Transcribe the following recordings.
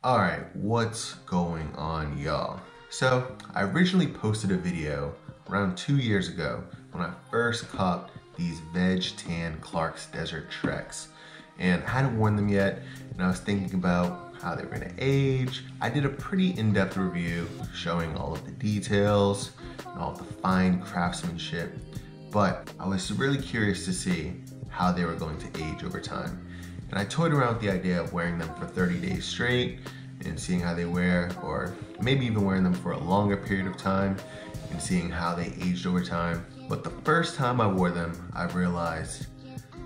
Alright, what's going on, y'all? So, I originally posted a video around 2 years ago when I first copped these Veg Tan Clarks Desert Treks. And I hadn't worn them yet, and I was thinking about how they were gonna age. I did a pretty in-depth review showing all of the details and all of the fine craftsmanship, but I was really curious to see how they were going to age over time. And I toyed around with the idea of wearing them for 30 days straight and seeing how they wear, or maybe even wearing them for a longer period of time and seeing how they aged over time. But the first time I wore them, I realized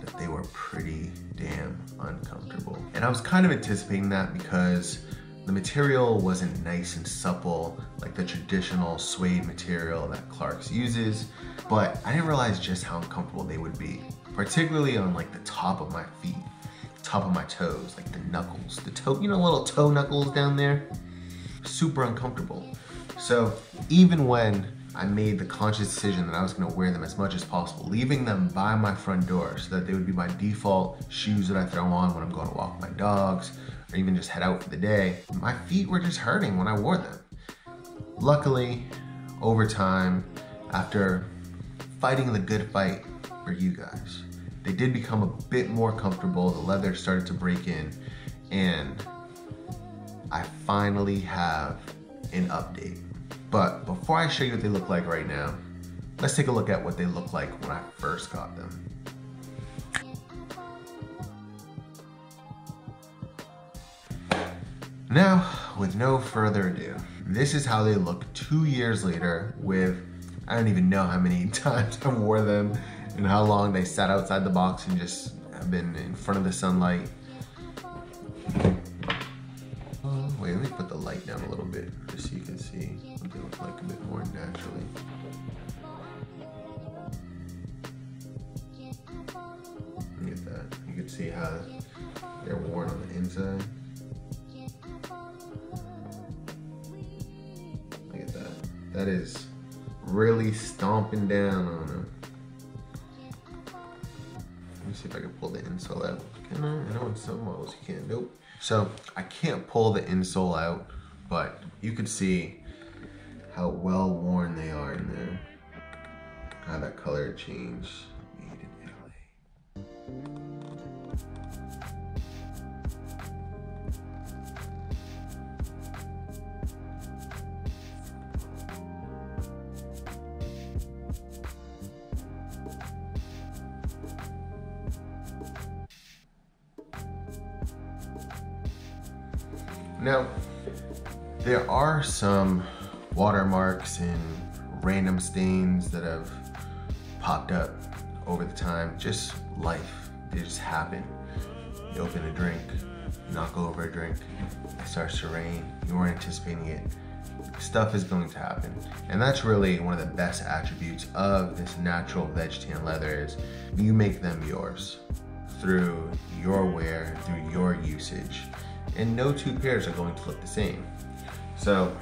that they were pretty damn uncomfortable. And I was kind of anticipating that because the material wasn't nice and supple like the traditional suede material that Clarks uses, but I didn't realize just how uncomfortable they would be, particularly on like the top of my feet. Top of my toes, like the knuckles, the toe, you know, little toe knuckles down there, super uncomfortable. So even when I made the conscious decision that I was gonna wear them as much as possible, leaving them by my front door so that they would be my default shoes that I throw on when I'm going to walk my dogs or even just head out for the day, my feet were just hurting when I wore them. Luckily, over time, after fighting the good fight for you guys, they did become a bit more comfortable. The leather started to break in, and I finally have an update. But before I show you what they look like right now, let's take a look at what they look like when I first got them. Now, with no further ado, this is how they look 2 years later with, I don't even know how many times I wore them and how long they sat outside the box and just have been in front of the sunlight. Wait, let me put the light down a little bit just so you can see what they look like a bit more naturally. Look at that. You can see how they're worn on the inside. Look at that. That is really stomping down on them. Let me see if I can pull the insole out. Can I? I know in some models you can't. Nope. So I can't pull the insole out, but you can see how well worn they are in there. How that color changed. Made in Italy. Now, there are some watermarks and random stains that have popped up over the time. Just life, they just happen. You open a drink, you knock over a drink, it starts to rain, you weren't anticipating it. Stuff is going to happen. And that's really one of the best attributes of this natural Veg Tan leather is you make them yours through your wear, through your usage. And no two pairs are going to look the same. So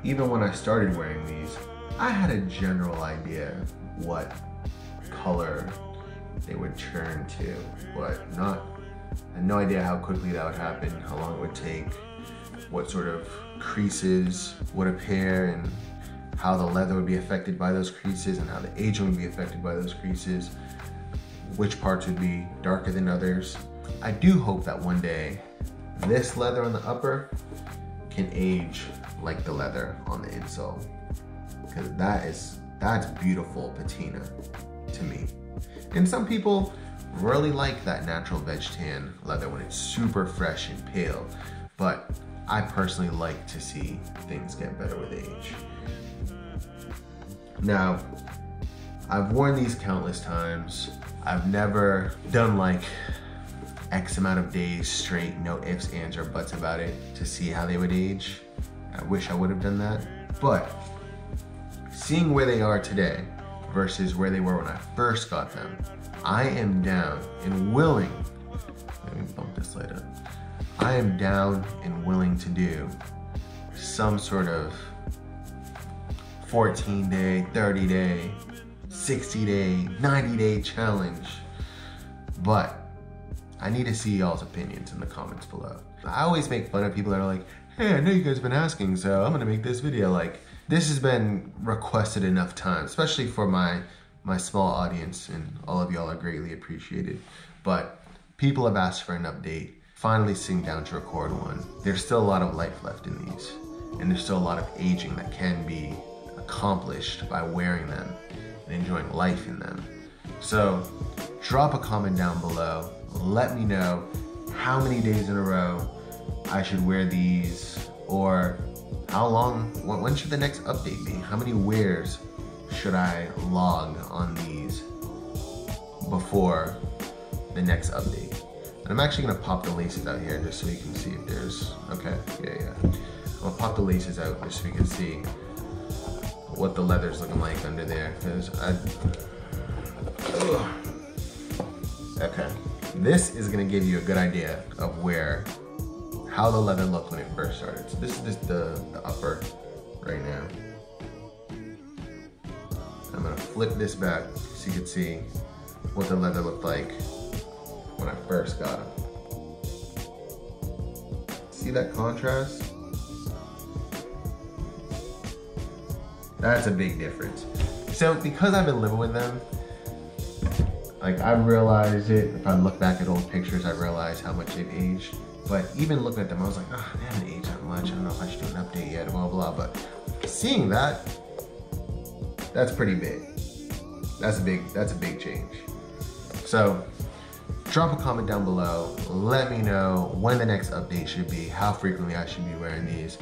even when I started wearing these, I had a general idea what color they would turn to, but I had no idea how quickly that would happen, how long it would take, what sort of creases would appear, and how the leather would be affected by those creases, and how the aging would be affected by those creases, which parts would be darker than others. I do hope that one day this leather on the upper can age like the leather on the insole, because that's beautiful patina to me. And some people really like that natural Veg Tan leather when it's super fresh and pale, but I personally like to see things get better with age. Now, I've worn these countless times. I've never done like X amount of days straight, no ifs, ands, or buts about it to see how they would age. I wish I would have done that. But seeing where they are today versus where they were when I first got them, I am down and willing, let me bump this light up. I am down and willing to do some sort of 14-day, 30-day, 60-day, 90-day challenge. But I need to see y'all's opinions in the comments below. I always make fun of people that are like, hey, I know you guys have been asking, so I'm gonna make this video. Like, this has been requested enough times, especially for my small audience, and all of y'all are greatly appreciated. But people have asked for an update. Finally sitting down to record one. There's still a lot of life left in these, and there's still a lot of aging that can be accomplished by wearing them and enjoying life in them. So drop a comment down below. Let me know how many days in a row I should wear these, or how long, when should the next update be? How many wears should I log on these before the next update? And I'm actually gonna pop the laces out here just so you can see if there's, okay, yeah. I'm gonna pop the laces out just so you can see what the leather's looking like under there, because okay. This is gonna give you a good idea of how the leather looked when it first started. So this is just the upper right now. I'm gonna flip this back so you can see what the leather looked like when I first got them. See that contrast? That's a big difference. So because I've been living with them, like, I realized it. If I look back at old pictures, I realize how much they've aged. But even looking at them, I was like, oh, they haven't aged that much. I don't know if I should do an update yet, blah, blah. But seeing that, that's pretty big. That's a big change. So drop a comment down below. Let me know when the next update should be, how frequently I should be wearing these.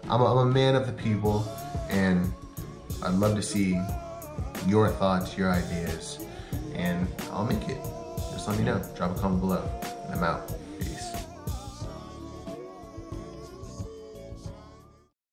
I'm a man of the people, and I'd love to see your thoughts, your ideas, and I'll make it. Just let me know. Drop a comment below. And I'm out. Peace.